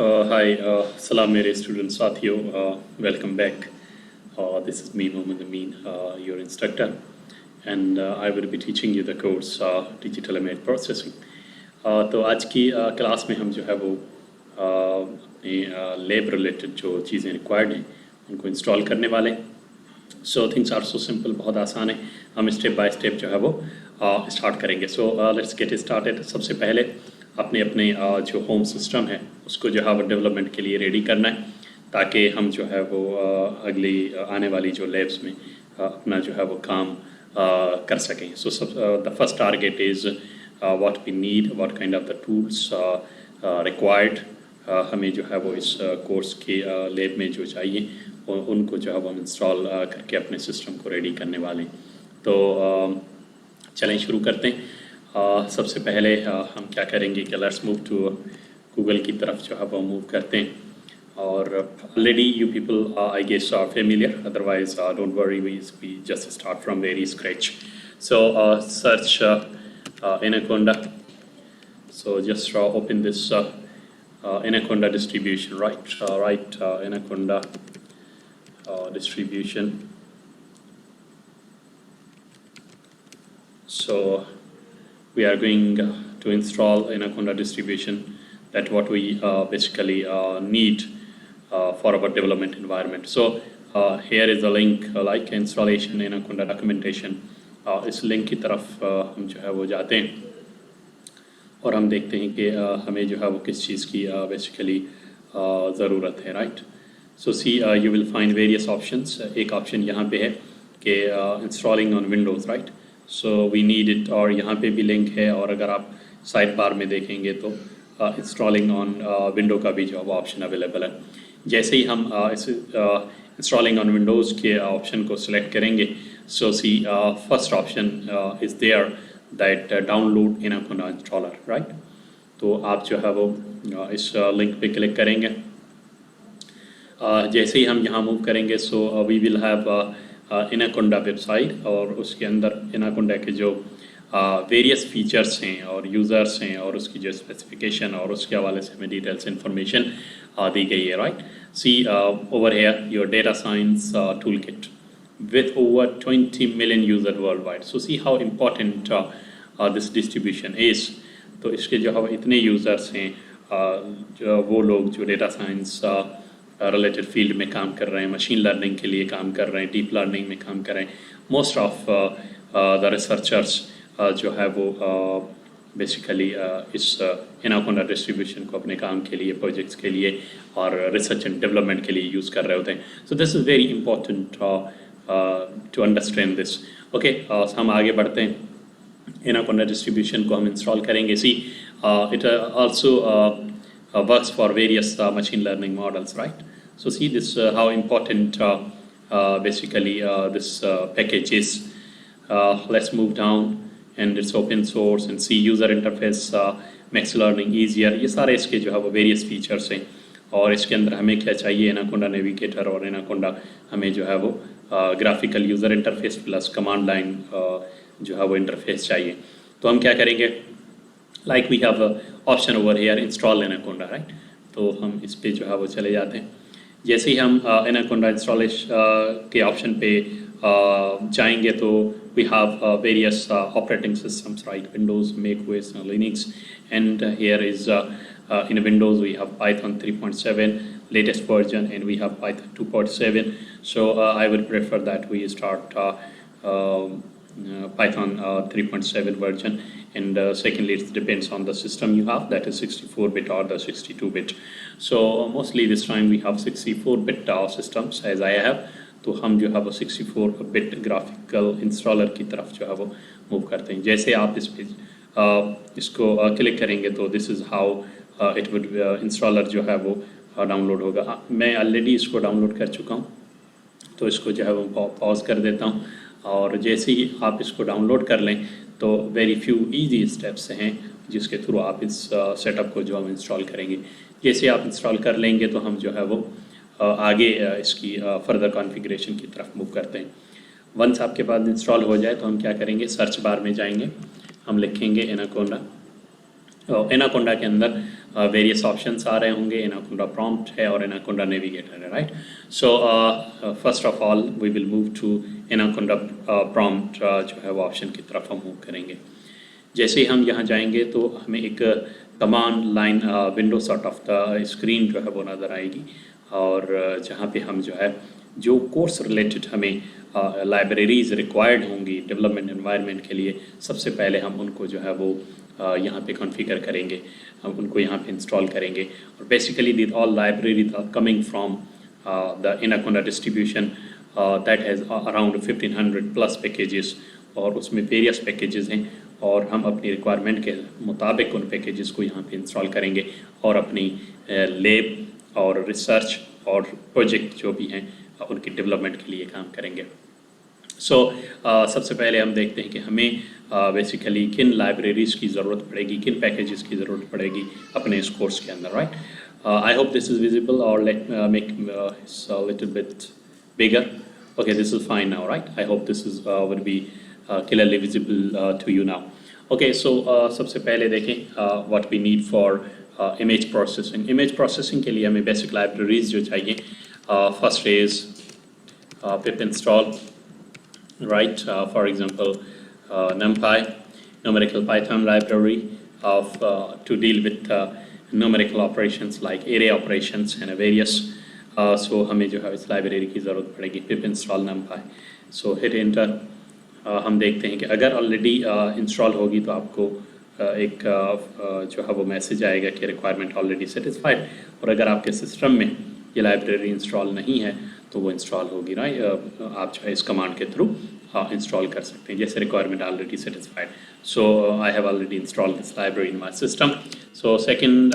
Hi, salam मेरे student साथियों, welcome back. This is me, Mohammed Amin, your instructor, and I will be teaching you the course Digital Image Processing. तो आज की class में हम जो है वो अपने लैब रिलेटेड जो चीज़ें रिक्वायर्ड हैं उनको इंस्टॉल करने वाले हैं. So things are so simple, बहुत आसान है. हम स्टेप बाय स्टेप जो है वो स्टार्ट करेंगे. So let's get started. सबसे पहले अपने अपने जो होम सिस्टम है उसको जो है वो डेवलपमेंट के लिए रेडी करना है, ताकि हम जो है वो अगली आने वाली जो लैब्स में अपना जो है वो काम कर सकें. So the first target is what we need, what kind of the tools required. हमें जो है वो इस कोर्स के लैब में जो चाहिए उनको जो है वो हम इंस्टॉल करके अपने सिस्टम को रेडी करने वाले हैं. तो चलें शुरू करते हैं. सबसे पहले हम क्या करेंगे कि लेट्स मूव टू गूगल की तरफ जो है वो मूव करते हैं. और already you people I guess are familiar, otherwise don't worry, we just start from very scratch. So search Anaconda. So just open this Anaconda distribution, right? Anaconda distribution. So we are going to install Anaconda distribution. That what we basically need for our development environment. So here is the link, like installation Anaconda documentation. इस link की तरफ हम जो है वो जाते हैं और हम देखते हैं कि हमें जो है वो किस चीज़ की बेसिकली ज़रूरत है, right. So see you will find various options. एक ऑप्शन यहाँ पे है कि installing on Windows, right. So we need it, और यहाँ पे भी लिंक है. और अगर आप साइड बार में देखेंगे तो इंस्टॉलिंग ऑन विंडो का भी जो ऑप्शन अवेलेबल है. जैसे ही हम इस इंस्टॉलिंग ऑन विंडोज़ के ऑप्शन को सिलेक्ट करेंगे, so see first option is there that download Anaconda installer, right. तो आप जो है वो इस लिंक पे क्लिक करेंगे. जैसे ही हम यहाँ मूव करेंगे, so we will have Anaconda website, और उसके अंदर Anaconda के जो वेरियस फीचर्स हैं और यूज़र्स हैं और उसकी जो स्पेसिफिकेशन और उसके हवाले से हमें डिटेल्स इन्फॉर्मेशन दी गई है, right. See over here your data science tool kit with over 20 million users worldwide. So see how important this distribution is. तो इसके जो है इतने यूज़र्स हैं, जो वो लोग जो डेटा साइंस रिलेटेड फील्ड में काम कर रहे हैं, मशीन लर्निंग के लिए काम कर रहे हैं, डीप लर्निंग में काम कर रहे हैं. मोस्ट ऑफ द रिसर्चर्स जो है वो बेसिकली इस Anaconda डिस्ट्रीब्यूशन को अपने काम के लिए, प्रोजेक्ट्स के लिए और रिसर्च एंड डेवलपमेंट के लिए यूज़ कर रहे होते हैं. So this is very important to understand this. Okay, हम आगे बढ़ते हैं. Anaconda distribution को हम इंस्टॉल करेंगे. See, it also works for various machine learning models, right? So see this how important basically this package is. Let's move down, and it's open source, and see user interface makes learning easier. ये सारे इसके जो है वो various features हैं. और इसके अंदर हमें क्या चाहिए, Anaconda नेविगेटर और Anaconda हमें जो है वो graphical user interface plus command line जो है वो इंटरफेस चाहिए. तो हम क्या करेंगे, like we have option over here install Anaconda, right. तो हम इस पे जो है वो चले जाते हैं. जैसे ही हम Anaconda इंस्टॉलेशन के ऑप्शन पे जाएंगे तो we have various operating systems, right. Windows, Mac OS, Linux, and here is in Windows we have Python 3.7 latest version, and we have Python 2.7. So I would prefer that we start Python 3.7 version, and secondly it depends on the system you have, that is 64-bit or the 62-bit. So mostly this time we have 64-bit systems as I have. तो हम जो है वो 64-bit graphical installer की तरफ जो है वो मूव करते हैं. जैसे आप इस पे इसको क्लिक करेंगे तो this is how it would installer जो है वो डाउनलोड होगा. मैं ऑलरेडी इसको डाउनलोड कर चुका हूँ, तो इसको जो है वो पॉज कर देता हूँ. और जैसे ही आप इसको डाउनलोड कर लें तो वेरी फ्यू इजी स्टेप्स हैं जिसके थ्रू आप इस सेटअप को जो हम इंस्टॉल करेंगे. जैसे आप इंस्टॉल कर लेंगे तो हम जो है वो आगे इसकी फर्दर कॉन्फ़िगरेशन की तरफ मूव करते हैं. वंस आपके पास इंस्टॉल हो जाए तो हम क्या करेंगे, सर्च बार में जाएंगे, हम लिखेंगे Anaconda एनाकोंडा के अंदर वेरियस ऑप्शंस आ रहे होंगे. एनाकोंडा प्रॉम्प्ट है और एनाकोंडा नेविगेटर है, right. So first of all we will move to Anaconda prompt, जो है वो ऑप्शन की तरफ हम मूव करेंगे. जैसे ही हम यहाँ जाएंगे तो हमें एक command line window sort of the screen जो है वो नज़र आएगी, और जहाँ पे हम जो है जो कोर्स रिलेटेड हमें लाइब्रेरीज़ रिक्वायर्ड होंगी डेवलपमेंट एनवायरनमेंट के लिए, सबसे पहले हम उनको जो है वो यहाँ पे कॉन्फ़िगर करेंगे, हम उनको यहाँ पे इंस्टॉल करेंगे. और basically these all libraries are coming from the Anaconda distribution that has around 1500 plus packages, और उसमें वेरियस पैकेजेस हैं, और हम अपनी रिक्वायरमेंट के मुताबिक उन पैकेजेस को यहाँ पे इंस्टॉल करेंगे और अपनी लैब और रिसर्च और प्रोजेक्ट जो भी हैं उनकी डेवलपमेंट के लिए काम करेंगे. सो सबसे पहले हम देखते हैं कि हमें बेसिकली किन लाइब्रेरीज़ की ज़रूरत पड़ेगी, किन पैकेजेस की ज़रूरत पड़ेगी अपने इस कोर्स के अंदर, right. I hope this is visible, और let make little bit bigger. Okay, this is fine now, right? I hope this is will be clearly visible to you now. Okay, so सबसे पहले देखें what we need for image processing. Image processing के लिए हमें basic libraries जो चाहिए. First is pip install, right? For example, NumPy, numerical Python library of to deal with numerical operations like array operations and various. सो हमें जो है इस library की ज़रूरत पड़ेगी. पिप इंस्टॉल NumPy. सो हिट एंटर. हम देखते हैं कि अगर ऑलरेडी इंस्टॉल होगी तो आपको एक जो है वो मैसेज आएगा कि रिक्वायरमेंट ऑलरेडी सेटिस्फाइड, और अगर आपके सिस्टम में ये लाइब्रेरी इंस्टॉल नहीं है तो वो इंस्टॉल होगी, राइट. आप जो है इस कमांड के थ्रू इंस्टॉल कर सकते हैं, जैसे requirement already satisfied. So I have already installed this library in my system. So second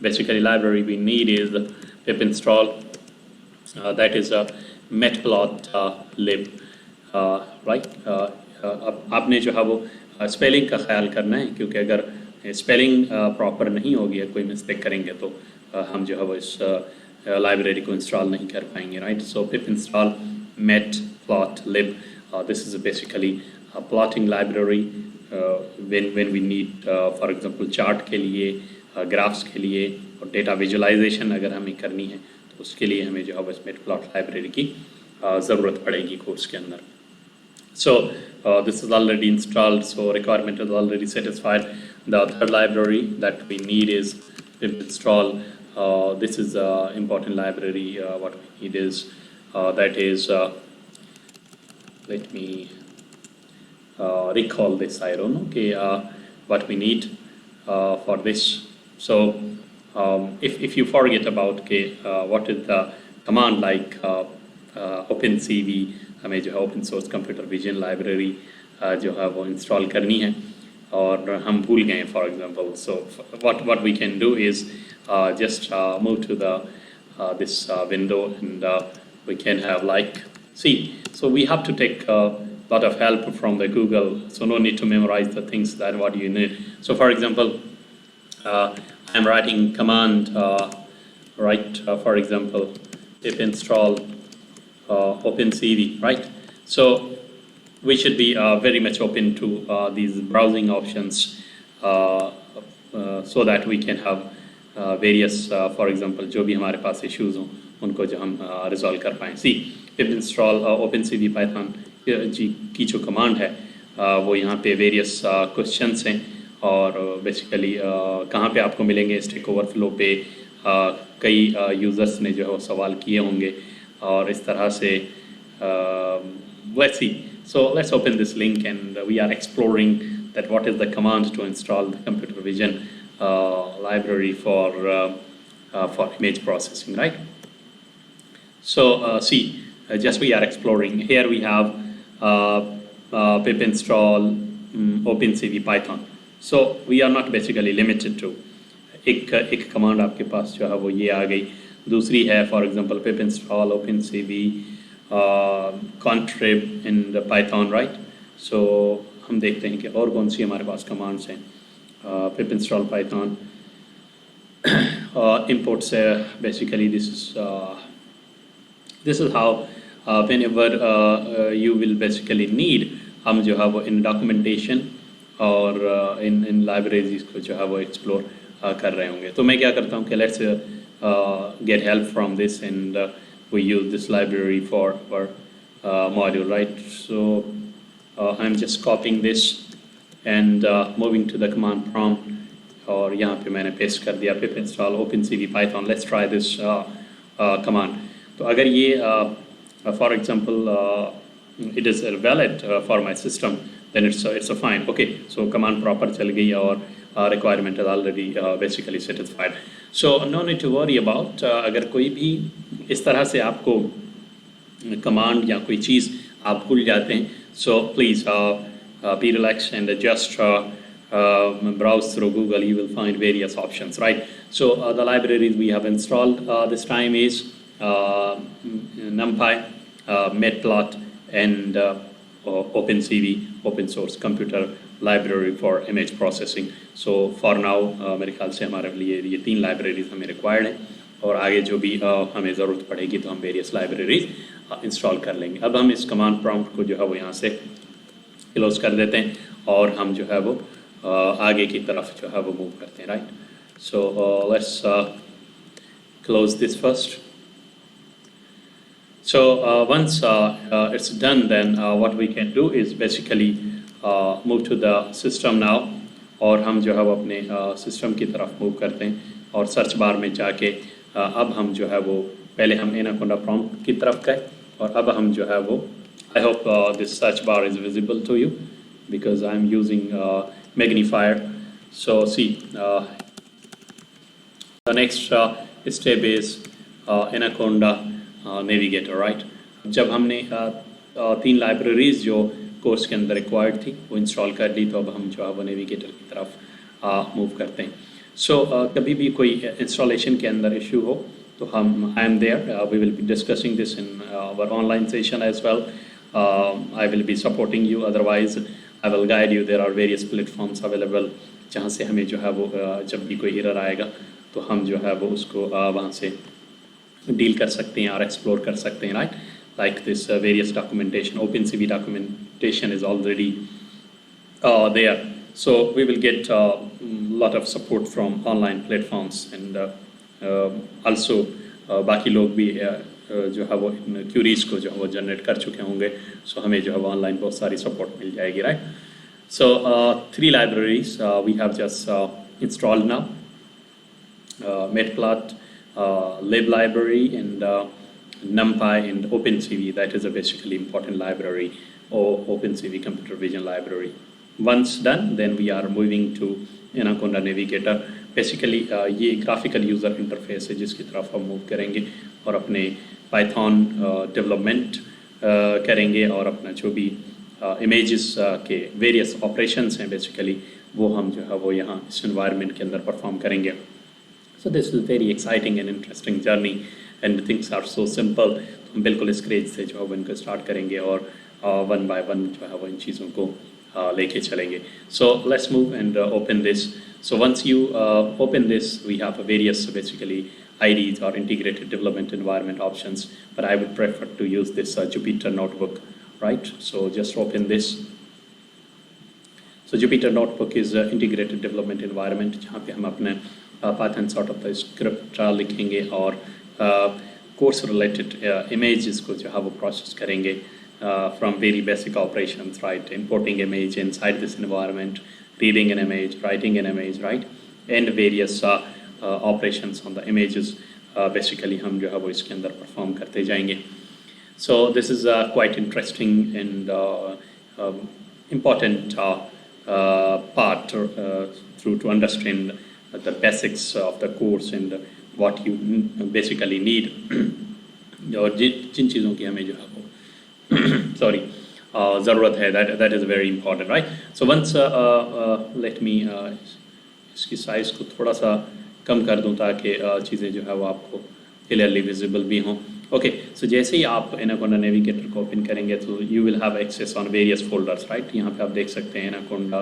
basically library we need is pip install, that is a matplotlib, right. अब आपने जो है वो स्पेलिंग का ख्याल करना है, क्योंकि अगर स्पेलिंग प्रॉपर नहीं होगी, कोई मिस्टेक करेंगे तो हम जो है वो इस लाइब्रेरी को इंस्टॉल नहीं कर पाएंगे, right. So pip install matplotlib. This is basically a plotting library when we need for example chart के लिए, ग्राफ्स के लिए, और डेटा विजुअलाइजेशन अगर हमें करनी है तो उसके लिए हमें जो है वो मैटप्लॉट लाइब्रेरी की ज़रूरत पड़ेगी कोर्स के अंदर. So this is already installed, so requirement is already satisfied. The third library that we need is pip install. This is important library. What we need is that is let me recall this. I don't know what we need for this. So if you forget about what is the command like OpenCV, हमें जो है open source computer vision library जो है वो install करनी है और हम भूल गए for example. So what we can do is just move to the this window, and we can have like, see, so we have to take lot of help from the Google, so no need to memorize the things that what you need. So for example, I'm writing command, right, for example, pip install OpenCV, right. So we should be very much open to these browsing options so that we can have various, for example, जो भी हमारे पास issues हों उनको जो हम resolve कर पाएँ. See, pip install OpenCV Python जी की जो कमांड है वो यहाँ पे वेरियस क्वेश्चंस हैं, और बेसिकली कहाँ पे आपको मिलेंगे, स्टैक ओवरफ्लो पे कई यूज़र्स ने जो है वो सवाल किए होंगे, और इस तरह से let's see. So let's open this link, and we are exploring that what is the command to install the computer vision library for image processing, right. So see, just we are exploring. Here we have pip install OpenCV Python. So we are not basically limited to एक command आपके पास जो है वो ये आ गई. दूसरी है for example pip install OpenCV contrib in the Python, right. So हम देखते हैं कि और कौन सी हमारे पास कमांड्स हैं. pip install Python imports basically this is how whenever you will basically need, हम जो है वो in documentation और इन लाइब्रेरीज को जो है वो एक्सप्लोर कर रहे होंगे। तो मैं क्या करता हूँ कि let's get help from this and we use this library for module, right? So I'm just copying this and moving to the command prompt और यहाँ पे मैंने पेस्ट कर दिया pip install opencv python. Let's try this command. तो अगर ये for example it is valid for my system, then it's a fine. Okay, so command proper चल गई और requirement is already basically satisfied. So no need to worry about अगर कोई भी इस तरह से आपको कमांड या कोई चीज़ आप भूल जाते हैं, so please be relaxed and just browse through Google. You will find various options, right? So the libraries we have installed this time is NumPy, Matplotlib, and OpenCV, open source computer library for image processing. So for now मेरे ख्याल से हमारे लिए ये 3 libraries हमें required हैं और आगे जो भी हमें ज़रूरत पड़ेगी तो हम वेरियस लाइब्रेरीज इंस्टॉल कर लेंगे। अब हम इस कमांड प्रॉम्प्ट को जो है वो यहाँ से क्लोज कर देते हैं और हम जो है वो आगे की तरफ जो है वो मूव करते हैं, right? So let's close this first. So once it's done, then what we can do is basically move to the system now. और हम जो है वो अपने सिस्टम की तरफ मूव करते हैं और सर्च बार में जाके अब हम जो है वो पहले हम एनाकोंडा प्रॉम्प्ट की तरफ गए और अब हम जो है वो I hope this search bar is visible to you because I'm using magnifier. So see, the next step is Anaconda Navigator, right? जब हमने 3 लाइब्रेरीज जो कोर्स के अंदर रिक्वायर्ड थी वो इंस्टॉल कर ली, तो अब हम जो है वो नेविगेटर की तरफ मूव करते हैं. सो कभी भी कोई इंस्टॉलेशन के अंदर इशू हो तो हम I am there, we will be discussing this in our online session as well. I will be supporting you, otherwise I will guide you. There are various platforms available जहाँ से हमें जो है वो जब भी कोई एरर आएगा तो हम जो है वो उसको वहाँ से डील कर सकते हैं और एक्सप्लोर कर सकते हैं, right? Like this various documentation, OpenCV documentation is already there. So we will get a lot of support from online platforms and also बाकी लोग भी जो है वो क्यूरीज को जो है वो जनरेट कर चुके होंगे, सो हमें जो है वो ऑनलाइन बहुत सारी सपोर्ट मिल जाएगी, right? So 3 libraries we have just installed now, Matplotlib, library, and NumPy and OpenCV. That is a basically important library, or OpenCV computer vision library. Once done, then we are moving to Anaconda Navigator. Basically ये graphical user interface है जिसकी तरफ हम move करेंगे और अपने Python development करेंगे और अपना जो भी images के various operations हैं basically वो हम जो है वो यहाँ इस environment के अंदर perform करेंगे. So this is very exciting and interesting journey and things are so simple. हम बिल्कुल स्क्रैच से जो है वो इनको स्टार्ट करेंगे और वन बाय वन जो है वो इन चीज़ों को लेके चलेंगे. So let's move and open this. So once you open this, we have various basically IDs or integrated development environment options, but I would prefer to use this Jupyter Notebook, right? So just open this. So Jupyter Notebook is integrated development environment जहाँ पे हम अपने Python sort of script लिखेंगे और course related images को जो है वो process करेंगे from very basic operations, right? Importing image inside this environment, reading an image, writing an image, right? And various operations on the images basically हम जो है वो इसके अंदर perform करते जाएंगे. So this is quite interesting and important part through to understand the basics of the course and what you basically need और जिन चीज़ों की हमें जो है वो sorry ज़रूरत है, that is very important, right? So once let me इसकी साइज़ को थोड़ा सा कम कर दूं ताकि चीज़ें जो है वो आपको क्लियरली विजिबल भी हों. ओके, सो जैसे ही आप एनाकोंडा नेविगेटर को ओपन करेंगे तो you will have access on various folders, right? यहाँ पे आप देख सकते हैं एनाकोंडा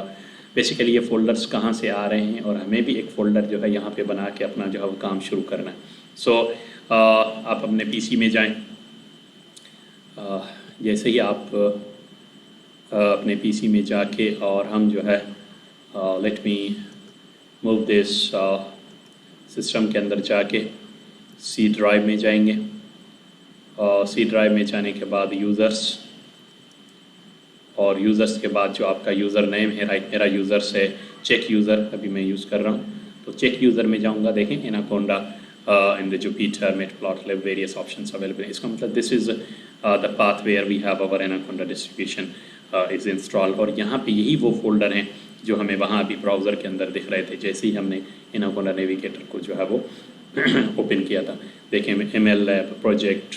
बेसिकली ये फोल्डर्स कहाँ से आ रहे हैं और हमें भी एक फ़ोल्डर जो है यहाँ पे बना के अपना जो है वो काम शुरू करना है. सो आप अपने पीसी में जाएं. जैसे ही आप अपने पीसी में जाके और हम जो है let me move this system के अंदर जाके सी ड्राइव में जाएंगे। सी ड्राइव में जाने के बाद यूज़र्स, और यूज़र्स के बाद जो आपका यूज़र नेम है, राइट, मेरा यूज़र्स है चेक यूज़र, अभी मैं यूज़ कर रहा हूँ। तो चेक यूज़र में जाऊँगा, देखें Anaconda in the Jupyter Matplotlib various options available. इसका मतलब this is the path where we have our Anaconda distribution is install. और यहाँ पे यही वो फोल्डर हैं जो हमें वहाँ अभी ब्राउज़र के अंदर दिख रहे थे जैसे ही हमने एनाकोंडा नेविगेटर को जो है वो ओपन किया था। देखें ML lab project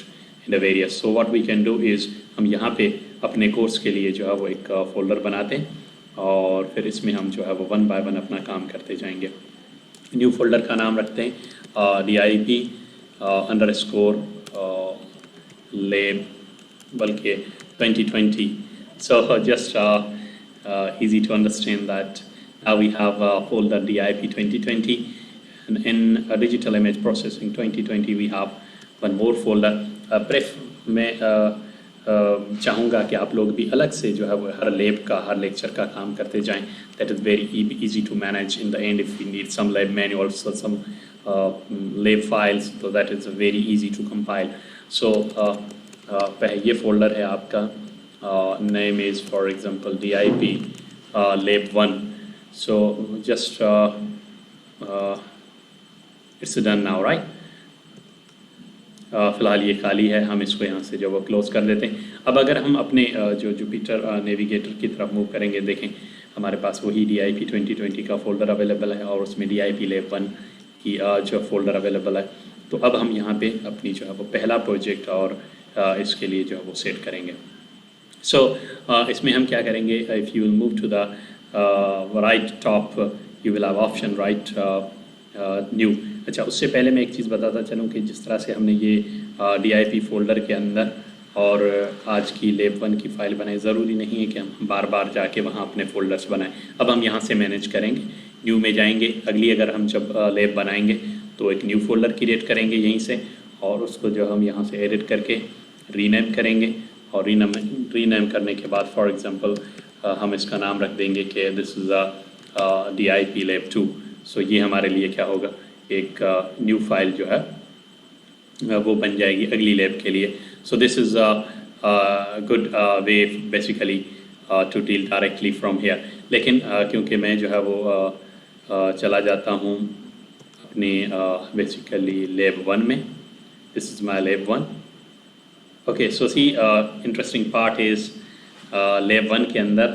in the various. So what we can do is हम यहाँ पे अपने कोर्स के लिए जो है वो एक फोल्डर बनाते हैं और फिर इसमें हम जो है वो 1 बाय 1 अपना काम करते जाएंगे। न्यू फोल्डर का नाम रखते हैं DIP _ lab बल्कि 2020। So just easy to understand that now we have a folder DIP 2020, and in digital image processing 2020 we have one more folder। मैं चाहूँगा कि आप लोग भी अलग से जो है वो हर लैब का, हर लेक्चर का काम करते जाएं। That is very easy to manage in the end if we need some lab manuals or some lab files, so that is very easy to compile। So ये फोल्डर है आपका, name is for example DIP lab 1। so just it's done now, right। फ़िलहाल ये खाली है, हम इसको यहाँ से जो वो क्लोज़ कर देते हैं। अब अगर हम अपने जो जुपिटर नेविगेटर की तरफ मूव करेंगे, देखें हमारे पास वही DIP 2020 का फ़ोल्डर अवेलेबल है और उसमें DIP lab 1 की जो फ़ोल्डर अवेलेबल है। तो अब हम यहाँ पे अपनी जो है वो पहला प्रोजेक्ट और इसके लिए जो है वो सेट करेंगे। सो इसमें हम क्या करेंगे, if you move to the right top you will have option right new. अच्छा, उससे पहले मैं एक चीज़ बताता चलूँ कि जिस तरह से हमने ये DIP फोल्डर के अंदर और आज की lab 1 की फ़ाइल बनाई, ज़रूरी नहीं है कि हम बार बार जाके वहाँ अपने फ़ोल्डर्स बनाएं। अब हम यहाँ से मैनेज करेंगे, न्यू में जाएंगे। अगली अगर हम जब lab बनाएंगे तो एक न्यू फोल्डर क्रिएट करेंगे यहीं से, और उसको जो हम यहाँ से एडिट करके रीनेम करेंगे। और रीनेम करने के बाद फॉर एग्ज़ाम्पल हम इसका नाम रख देंगे कि दिस इज़ DIP lab 2। सो ये हमारे लिए क्या होगा, एक न्यू फाइल जो है वो बन जाएगी अगली लैब के लिए। So this is good way basically to deal directly from here. लेकिन क्योंकि मैं जो है वो चला जाता हूँ अपनी बेसिकली lab 1 में, this is my lab 1। Okay, so see interesting part is lab 1 के अंदर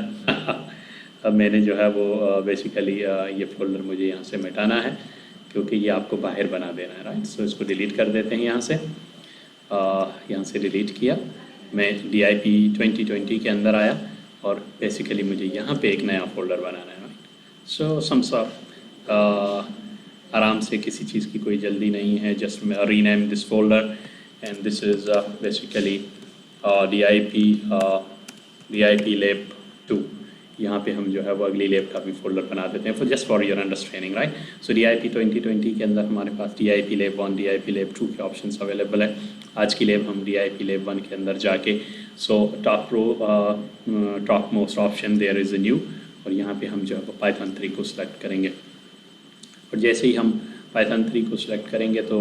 अब मैंने जो है वो बेसिकली ये फोल्डर मुझे यहाँ से मिटाना है क्योंकि ये आपको बाहर बना देना है, राइट। सो इसको डिलीट कर देते हैं यहाँ से डिलीट किया। मैं DIP 2020 के अंदर आया और बेसिकली मुझे यहाँ पे एक नया फोल्डर बनाना है, राइट। सो आराम से, किसी चीज़ की कोई जल्दी नहीं है। Just rename this folder and this is basically DIP lab 2। यहाँ पे हम जो है वो अगली लैब का भी फोल्डर बना देते हैं just for your understanding, right. So DIP 2020 के अंदर हमारे पास DIP lab 1, DIP lab 2 के ऑप्शंस अवेलेबल है। आज की लैब हम DIP lab 1 के अंदर जाके top most option there is a new, और यहाँ पे हम जो है वो Python 3 को सिलेक्ट करेंगे। और जैसे ही हम Python 3 को सिलेक्ट करेंगे तो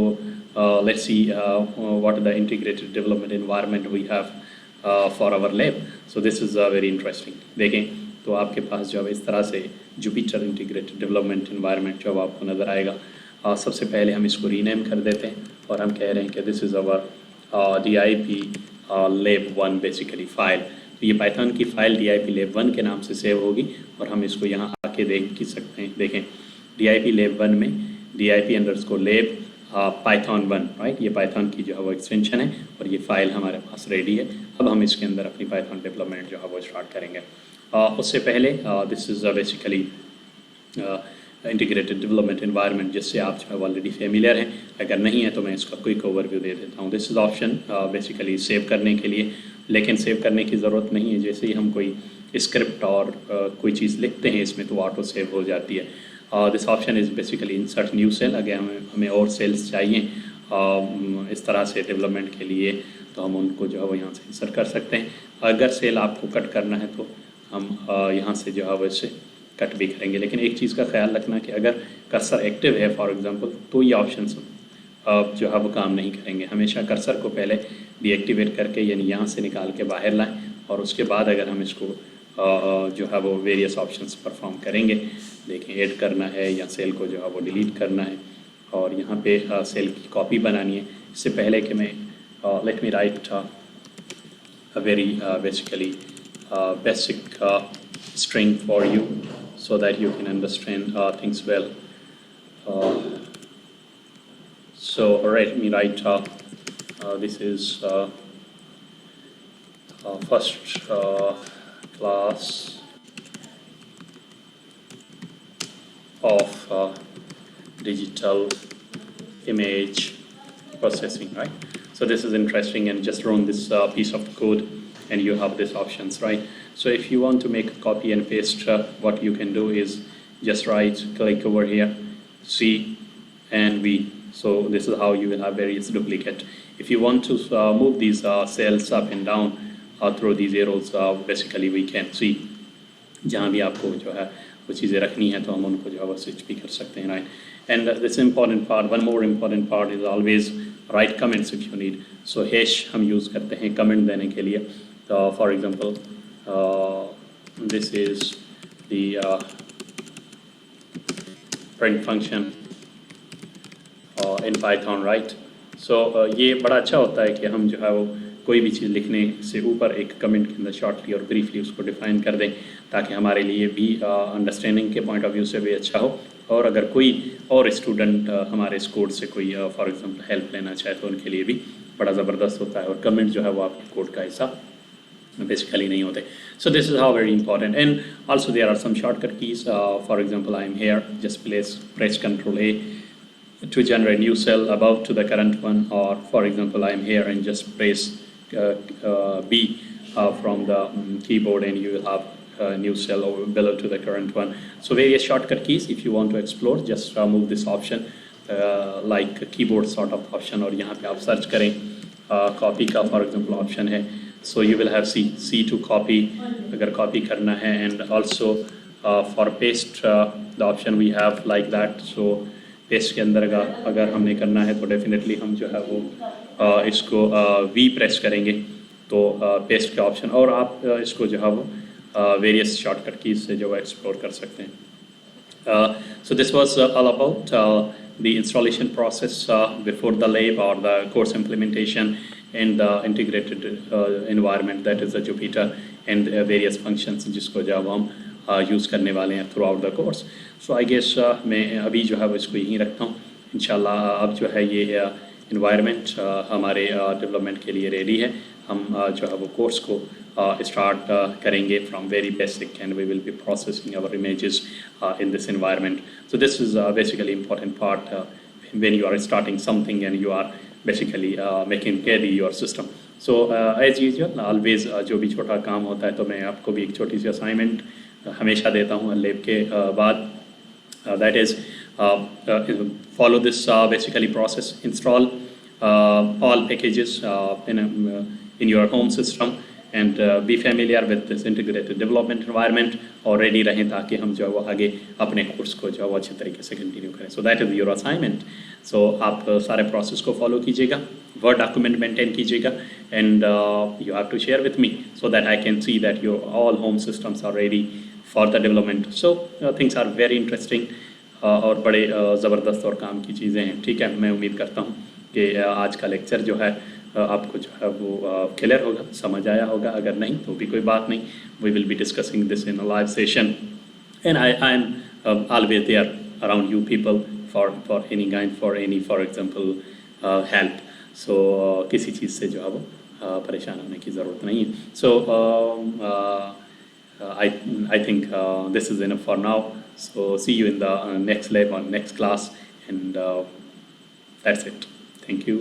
let's see what the integrated development environment we have for our lab. So this is very interesting. देखें तो आपके पास जो है इस तरह से जुपिटर इंटीग्रेटेड डेवलपमेंट एनवायरनमेंट जो आपको नज़र आएगा। सबसे पहले हम इसको रीनेम कर देते हैं और हम कह रहे हैं कि this is our DIP lab 1 basically file. तो ये पाइथन की फ़ाइल DIP lab 1 के नाम से सेव होगी और हम इसको यहाँ आके देख सकते हैं। देखें DIP lab 1 में DIP_lab Python 1, राइट। ये पाइथन की जो है वो एक्सटेंशन है और ये फ़ाइल हमारे पास रेडी है। अब हम इसके अंदर अपनी पाइथन डेवलपमेंट जो है वो स्टार्ट करेंगे। उससे पहले this is basically integrated development environment जिससे आप जो है ऑलरेडी फेमिलियर हैं। अगर नहीं है तो मैं इसका क्विक ओवरव्यू दे देता हूँ। This is option basically save करने के लिए, लेकिन सेव करने की ज़रूरत नहीं है। जैसे ही हम कोई स्क्रिप्ट और कोई चीज़ लिखते हैं इसमें तो ऑटो सेव हो जाती है। This option is basically insert new cell. अगर हमें और सेल्स चाहिए इस तरह से डेवलपमेंट के लिए तो हम उनको जो है वो यहाँ से इंसर्ट कर सकते हैं। अगर सेल आपको कट करना है तो हम यहाँ से जो है वैसे कट भी करेंगे। लेकिन एक चीज़ का ख्याल रखना कि अगर कर्सर एक्टिव है फॉर एग्जांपल, तो ये ऑप्शंस जो है वो काम नहीं करेंगे। हमेशा कर्सर को पहले डीएक्टिवेट करके यानी यहाँ से निकाल के बाहर लाएं और उसके बाद अगर हम इसको जो है वो वेरियस ऑप्शंस परफॉर्म करेंगे। देखें, ऐड करना है या सेल को जो है वो डिलीट करना है और यहाँ पे सेल की कॉपी बनानी है। इससे पहले कि मैं let me right a very basically basic string for you so that you can understand things well. So let me write this is first class of digital image processing, right? So this is interesting, and just run this piece of code and you have these options, right? So if you want to make a copy and paste, what you can do is just click over here, C and V. So this is how you will have various duplicate. If you want to move these cells up and down through these arrows, basically we can see जहाँ भी आपको जो है वो चीज़ें रखनी है तो हम उनको जो है वो स्विच भी कर सकते हैं, right? And this important part, one more important part is always write comments if you need. So hash हम यूज़ करते हैं comment देने के लिए. For example, this is the print function in Python, right? So ये बड़ा अच्छा होता है कि हम जो है वो कोई भी चीज़ लिखने से ऊपर एक कमेंट के अंदर शॉर्टली और ब्रीफली उसको डिफाइन कर दें ताकि हमारे लिए भी अंडरस्टैंडिंग के पॉइंट ऑफ व्यू से भी अच्छा हो। और अगर कोई और स्टूडेंट हमारे इस कोड से कोई फॉर एग्जांपल हेल्प लेना चाहे तो उनके लिए भी बड़ा ज़बरदस्त होता है और कमेंट जो है वो आपके कोड का हिस्सा बेसिकली नहीं होते। So this is how very important. And also there are some shortcut keys. For example I am here, just press control A to generate new cell above to the current one, or for example I am here and just press B from the keyboard and you will have a new cell over below to the current one. So various shortcut keys, if you want to explore, just move this option like keyboard sort of option, और यहाँ पे आप search करें copy का for example option है, so you will have C to copy अगर copy करना है, and also for paste the option we have like that. So paste के अंदर अगर हमने करना है तो डेफिनेटली हम जो है वो इसको V प्रेस करेंगे तो पेस्ट के ऑप्शन, और आप इसको जो है वो वेरियस शॉर्टकट कीज से जो है एक्सप्लोर कर सकते हैं। So this was all about the installation process before the lab और the course implementation and the integrated environment that is the Jupyter and various functions जिसको जो हम यूज़ करने वाले हैं throughout the course. So I guess मैं अभी जो है वो इसको यहीं रखता हूँ। इंशाल्लाह अब जो है ये इन्वायरमेंट हमारे डेवलपमेंट के लिए रेडी है। हम जो है वो कोर्स को स्टार्ट करेंगे from very basic and we will be processing our images in this environment. So this is basically important part when you are starting something and you are basically making ready your system. So as usual always जो भी छोटा काम होता है तो मैं आपको भी एक छोटी सी असाइनमेंट हमेशा देता हूँ लैब के बाद, that is follow this basically process, install all packages in your home system and be familiar with this integrated development environment और ready रहें ताकि हम जो है वो आगे अपने कोर्स को जो है वो अच्छे तरीके से कंटिन्यू करें। So that is your assignment. So आप सारे प्रोसेस को फॉलो कीजिएगा, वर्ड डॉक्यूमेंट मेंटेन कीजिएगा, and you have to share with me so that I can see that your all home systems are ready for the development. So things are very interesting और बड़े ज़बरदस्त और काम की चीज़ें हैं। ठीक है, मैं उम्मीद करता हूँ कि आज का लेक्चर जो है आपको जो है वो क्लियर होगा, समझ आया होगा। अगर नहीं तो भी कोई बात नहीं, we will be discussing this in a live session and I am always there around you people for any kind, for any for example help. So किसी चीज़ से जो है वो परेशान होने की ज़रूरत नहीं है। So I think this is enough for now. So see you in the next lab or next class, and that's it. Thank you.